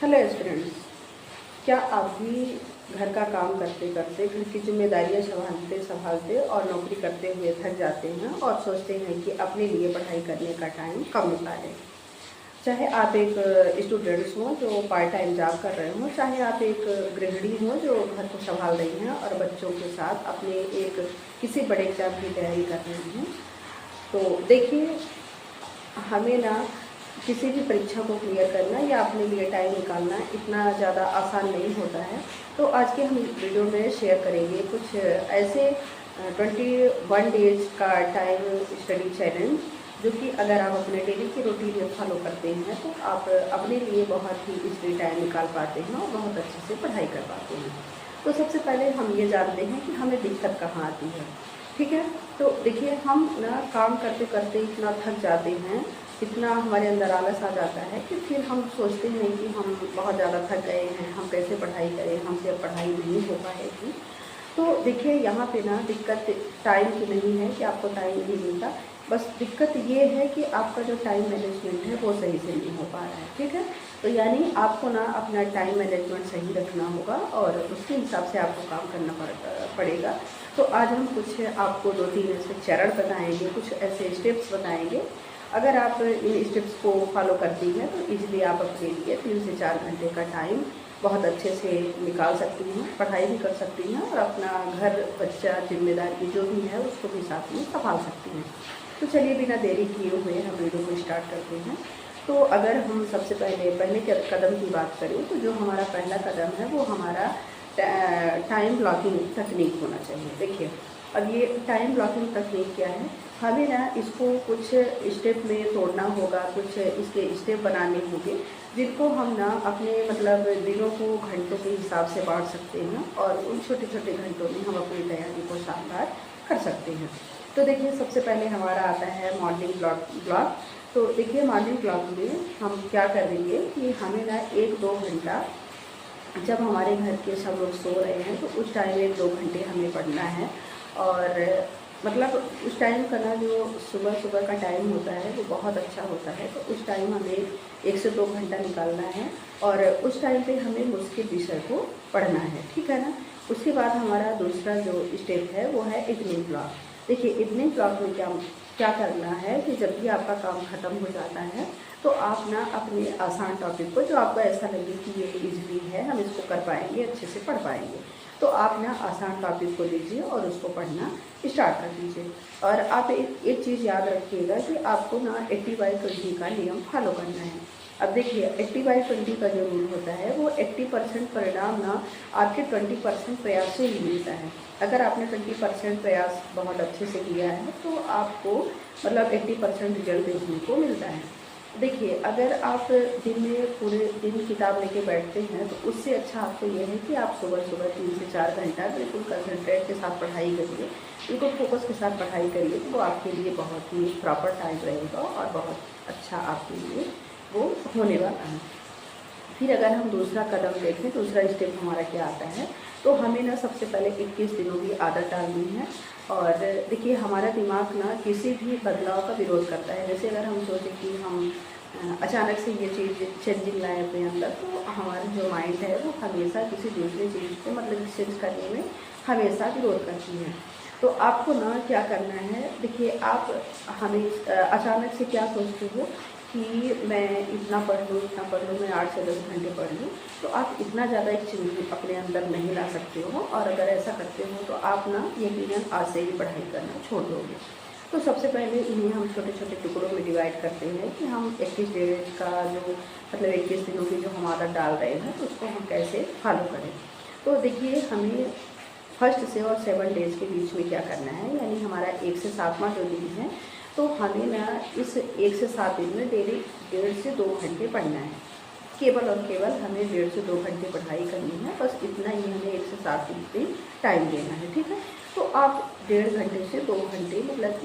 Hello students, क्या आप भी घर का काम करते करते, घर की जिम्मेदारियां संभालते संभालते और नौकरी करते हुए थक जाते हैं और सोचते हैं कि अपने लिए पढ़ाई करने का टाइम कब निकालें। चाहे आप एक स्टूडेंट्स हों जो पार्ट टाइम जॉब कर रहे हों, चाहे आप एक गृहिणी हों जो घर को संभाल रही हैं और बच्चों के साथ अपने एक किसी बड़े एग्जाम की तैयारी कर रही हैं। तो देखिए, हमें ना किसी भी परीक्षा को क्लियर करना या अपने लिए टाइम निकालना इतना ज़्यादा आसान नहीं होता है। तो आज के हम वीडियो में शेयर करेंगे कुछ ऐसे 21 डेज का टाइम स्टडी चैलेंज, जो कि अगर आप अपने डेली की रूटीन में फॉलो करते हैं तो आप अपने लिए बहुत ही इसलिए टाइम निकाल पाते हैं और बहुत अच्छे से पढ़ाई कर पाते हैं। तो सबसे पहले हम ये जानते हैं कि हमें दिक्कत कहाँ आती है। ठीक है, तो देखिए, हम ना काम करते करते इतना थक जाते हैं, इतना हमारे अंदर आलस आ जाता है कि फिर हम सोचते हैं कि हम बहुत ज़्यादा थक गए हैं, हम कैसे पढ़ाई करें, हमसे अब पढ़ाई नहीं हो पाएगी। तो देखिए, यहाँ पे ना दिक्कत टाइम की नहीं है कि आपको टाइम नहीं मिलता, बस दिक्कत ये है कि आपका जो टाइम मैनेजमेंट है वो सही से नहीं हो पा रहा है। ठीक है, तो यानी आपको ना अपना टाइम मैनेजमेंट सही रखना होगा और उसके हिसाब से आपको काम करना पड़ेगा। तो आज हम कुछ आपको 2-3 ऐसे चरण बताएंगे, कुछ ऐसे स्टेप्स बताएंगे। अगर आप इन स्टेप्स को फॉलो करती हैं तो इजीली आप अपने लिए 3 से 4 घंटे का टाइम बहुत अच्छे से निकाल सकती हैं, पढ़ाई भी कर सकती हैं और अपना घर, बच्चा, जिम्मेदारी जो भी है उसको भी साथ में संभाल सकती हैं। तो चलिए, बिना देरी किए हुए हम वीडियो को स्टार्ट करते हैं। तो अगर हम सबसे पहले के कदम की बात करें तो जो हमारा पहला कदम है वो हमारा टाइम ब्लॉकिंग तकनीक होना चाहिए। देखिए, अब ये टाइम ब्लॉकिंग तकनीक क्या है, हमें ना इसको कुछ स्टेप में तोड़ना होगा, कुछ इसके स्टेप बनाने होंगे जिनको हम ना अपने दिनों को घंटों के हिसाब से बांट सकते हैं और उन छोटे छोटे घंटों में हम अपनी तैयारी को शानदार कर सकते हैं। तो देखिए, सबसे पहले हमारा आता है मॉर्निंग ब्लॉक। तो देखिए, मॉर्निंग ब्लॉक में हम क्या करेंगे कि हमें ना 1-2 घंटा, जब हमारे घर के सब लोग सो रहे हैं तो उस टाइम 1-2 घंटे हमें पढ़ना है। और उस टाइम का ना जो सुबह का टाइम होता है वो बहुत अच्छा होता है। तो उस टाइम हमें 1 से 2 घंटा निकालना है और उस टाइम पे हमें मुश्किल विषय को पढ़ना है। ठीक है ना। उसके बाद हमारा दूसरा जो स्टेप है वो है इवनिंग ब्लॉक। देखिए, इवनिंग ब्लॉक में क्या करना है कि जब भी आपका काम ख़त्म हो जाता है तो आप ना अपने आसान टॉपिक को, जो आपको ऐसा लगे कि ये इजीली है, हम इसको कर पाएंगे, अच्छे से पढ़ पाएंगे, तो आप ना आसान टॉपिक को लीजिए और उसको पढ़ना स्टार्ट कर दीजिए। और आप एक चीज़ याद रखिएगा कि आपको ना 80/20 का नियम फॉलो करना है। अब देखिए, 80/20 का जो रूल होता है वो 80% परिणाम ना आपके 20% प्रयास से ही मिलता है। अगर आपने 20% प्रयास बहुत अच्छे से किया है तो आपको 80% रिजल्ट देखने को मिलता है। देखिए, अगर आप दिन में पूरे दिन किताब लेके बैठते हैं तो उससे अच्छा आपको ये है कि आप सुबह 3 से 4 घंटा बिल्कुल कंसंट्रेट के साथ पढ़ाई करिए, बिल्कुल फोकस के साथ पढ़ाई करिए। तो वो आपके लिए बहुत ही प्रॉपर टाइम रहेगा और बहुत अच्छा आपके लिए वो होने वाला है। फिर अगर हम दूसरा कदम देखें, दूसरा स्टेप हमारा क्या आता है, तो हमें ना सबसे पहले 21 दिनों की आदत डालनी है। और देखिए, हमारा दिमाग ना किसी भी बदलाव का विरोध करता है। जैसे अगर हम सोचें कि हम अचानक से ये चीज़ चेंजिंग लाए अपने अंदर, तो हमारा जो माइंड है वो हमेशा किसी दूसरी चीज़ को चेंज करने में हमेशा विरोध करती है। तो आपको ना क्या करना है, देखिए, आप हमें अचानक से क्या सोचते हो कि मैं इतना पढ़ लूँ, मैं 8 से 10 घंटे पढ़ लूँ, तो आप इतना ज़्यादा एक चीज़ अपने अंदर नहीं ला सकते हो। और अगर ऐसा करते हो तो आप ना यकीनन आज से ही पढ़ाई करना छोड़ दोगे। तो सबसे पहले इन्हें हम छोटे छोटे टुकड़ों में डिवाइड करते हैं कि हम 21 डेज का जो 21 दिनों की जो हम आदत डाल रहे हैं तो उसको हम कैसे फॉलो करें। तो देखिए, हमें फर्स्ट से और 7 डेज़ के बीच में क्या करना है, यानी हमारा 1 से 7वां जो दिन है, तो हमें ना इस 1 से 7 दिन में डेली 1.5 से 2 घंटे पढ़ना है। केवल और केवल हमें 1.5 से 2 घंटे पढ़ाई करनी है, बस इतना ही हमें 1 से 7 दिन पे टाइम देना है। ठीक है, तो आप 1.5 घंटे से 2 घंटे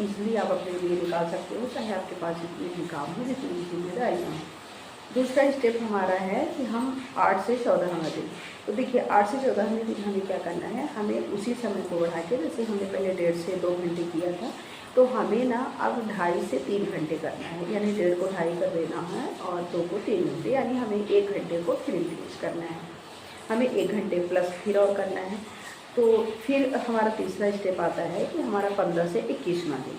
ईजिली आप अपने लिए निकाल सकते हो, चाहे आपके पास जितनी भी काम हो, जितनी भी जिम्मेदारियाँ हों। दूसरा स्टेप हमारा है कि हम 8 से 14वां दिन, तो देखिए 8 से 14वें दिन हमें क्या करना है, हमें उसी समय को बढ़ा के, जैसे हमने पहले 1.5 से 2 घंटे किया था, तो हमें ना अब 2.5 से 3 घंटे करना है, यानी 1.5 को 2.5 कर देना है और 2 को 3 घंटे, यानी हमें 1 घंटे को फिर इंक्रीज करना है। हमें 1 घंटे प्लस फिर और करना है। तो फिर हमारा तीसरा स्टेप आता है कि हमारा 15 से 21वां दिन।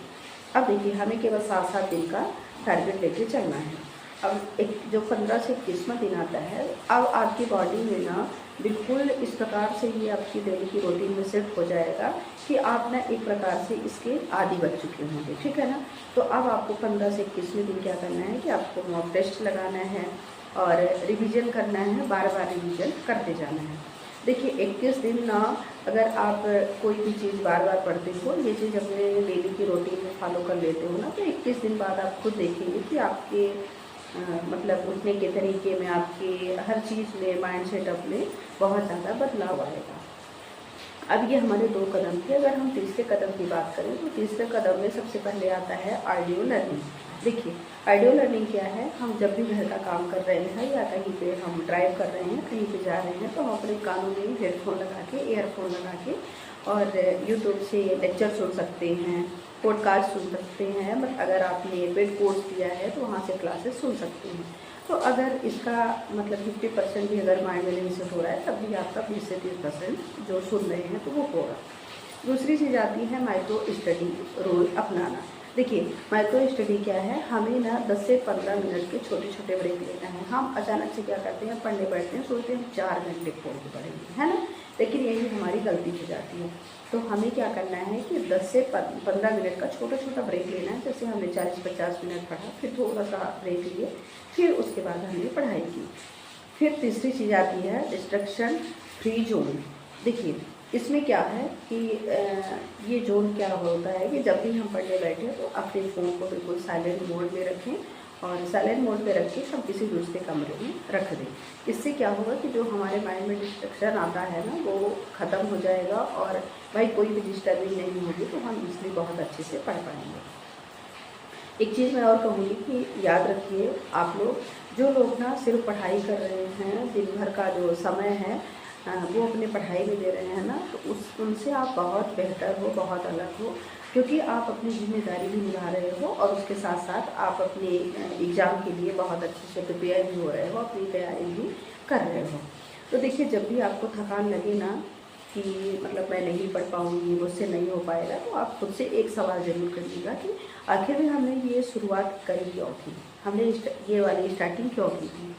अब देखिए हमें केवल 7-7 दिन का टारगेट लेके चलना है। अब एक जो 15 से 21वां दिन आता है, अब आपकी बॉडी में ना बिल्कुल इस प्रकार से ये आपकी डेली की रूटीन में सेट हो जाएगा कि आप ना एक प्रकार से इसके आदी बन चुके होंगे, ठीक है ना। तो अब आपको 15 से 21वें दिन क्या करना है कि आपको मॉक टेस्ट लगाना है और रिवीजन करना है, बार बार रिवीजन करते जाना है। देखिए 21 दिन ना अगर आप कोई भी चीज़ बार बार पढ़ते हो, ये चीज़ अपने डेली की रूटीन में फॉलो कर लेते हो ना, तो 21 दिन बाद आप खुद देखेंगे कि आपके मतलब उठने के तरीके में, आपके हर चीज़ में, माइंड सेटअप में बहुत ज़्यादा बदलाव आएगा। अब ये हमारे 2 कदम थे। अगर हम तीसरे कदम की बात करें तो तीसरे कदम में सबसे पहले आता है ऑडियो लर्निंग। देखिए ऑडियो लर्निंग क्या है, हम जब भी घर का काम कर रहे हैं या कहीं पे हम ड्राइव कर रहे हैं, कहीं पे जा रहे हैं, तो हम अपने कानों में हेडफोन लगा के, ईयरफोन लगा के और यूट्यूब से लेक्चर सुन सकते हैं, पॉडकास्ट सुन सकते हैं। बट अगर आपने पेड कोर्स किया है तो वहाँ से क्लासेस सुन सकते हैं। तो अगर इसका मतलब 50% भी अगर माइंड में नहीं सेट हो रहा है, तब भी आपका 20 से 30% जो सुन रहे हैं तो वो होगा। दूसरी चीज़ आती है माइक्रो स्टडी रोल अपनाना। देखिए माइक्रो स्टडी क्या है, हमें ना 10 से 15 मिनट के छोटे छोटे ब्रेक लेना है। हम अचानक से क्या करते हैं, पढ़ने बैठते हैं, सोचते हैं 4 घंटे खोल के पढ़ेंगे, है ना, लेकिन यही हमारी गलती हो जाती है। तो हमें क्या करना है कि 10 से 15 मिनट का छोटा छोटा ब्रेक लेना है। जैसे हमने 40-50 मिनट पढ़ा, फिर थोड़ा सा ब्रेक लिए, फिर उसके बाद हमने पढ़ाई की। फिर तीसरी चीज़ आती है डिस्ट्रक्शन फ्री जोन। देखिए इसमें क्या है कि ये जोन क्या होता है कि जब भी हम पढ़ने बैठे तो अपने फ़ोन को बिल्कुल साइलेंट मोड में रखें और साइलेंट मोड पे रख के हम किसी दूसरे कमरे में रख दें। इससे क्या होगा कि जो हमारे माइंड में डिस्ट्रक्शन आता है ना, वो ख़त्म हो जाएगा और भाई कोई भी डिस्टर्बिंग नहीं होगी, तो हम इसलिए बहुत अच्छे से पढ़ पाएंगे। एक चीज़ मैं और कहूँगी कि याद रखिए आप लोग, जो लोग ना सिर्फ पढ़ाई कर रहे हैं, दिन भर का जो समय है वो अपने पढ़ाई में दे रहे हैं ना, तो उनसे आप बहुत बेहतर हो, बहुत अलग हो, क्योंकि आप अपनी जिम्मेदारी भी निभा रहे हो और उसके साथ साथ आप अपने एग्ज़ाम के लिए बहुत अच्छे से प्रिपेयर भी हो रहे हो, अपनी तैयारी भी कर रहे हो। तो देखिए जब भी आपको थकान लगे ना कि मतलब मैं नहीं पढ़ पाऊँगी, मुझसे नहीं हो पाएगा, तो आप खुद से एक सवाल ज़रूर करिएगा कि आखिर में हमने ये शुरुआत करी क्यों थी, हमने ये वाली स्टार्टिंग क्यों की थी।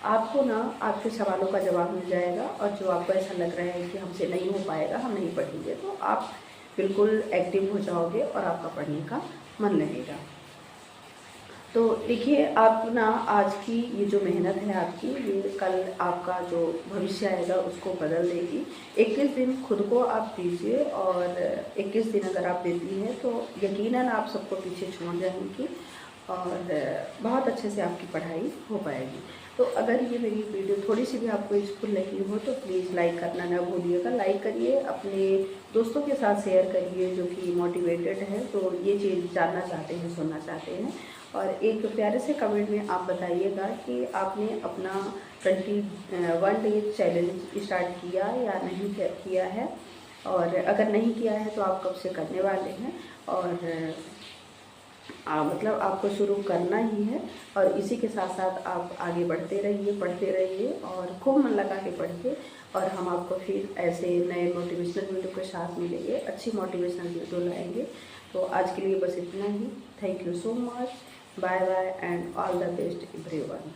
आपको ना आपके सवालों का जवाब मिल जाएगा और जो आपको ऐसा लग रहा है कि हमसे नहीं हो पाएगा, हम नहीं पढ़ेंगे, तो आप बिल्कुल एक्टिव हो जाओगे और आपका पढ़ने का मन लगेगा। तो देखिए आप ना आज की ये जो मेहनत है आपकी, ये कल आपका जो भविष्य आएगा उसको बदल देगी। 21 दिन खुद को आप दीजिए और 21 दिन अगर आप देती हैं तो यकीनन आप सबको पीछे छोड़ जाएंगी और बहुत अच्छे से आपकी पढ़ाई हो पाएगी। तो अगर ये मेरी वीडियो थोड़ी सी भी आपको यूज़फुल लगी हो तो प्लीज़ लाइक करना ना भूलिएगा। लाइक करिए, अपने दोस्तों के साथ शेयर करिए जो कि मोटिवेटेड है, तो ये चीज़ जानना चाहते हैं, सुनना चाहते हैं। और एक प्यारे से कमेंट में आप बताइएगा कि आपने अपना 21 डे चैलेंज स्टार्ट किया या नहीं किया है, और अगर नहीं किया है तो आप कब से करने वाले हैं, और मतलब आपको शुरू करना ही है। और इसी के साथ साथ आप आगे बढ़ते रहिए, पढ़ते रहिए और खूब मन लगा के पढ़िए, और हम आपको फिर ऐसे नए मोटिवेशनल वीडियो के साथ मिलेंगे, अच्छी मोटिवेशनल वीडियो लाएंगे। तो आज के लिए बस इतना ही। Thank you so much, bye bye and all the best everyone.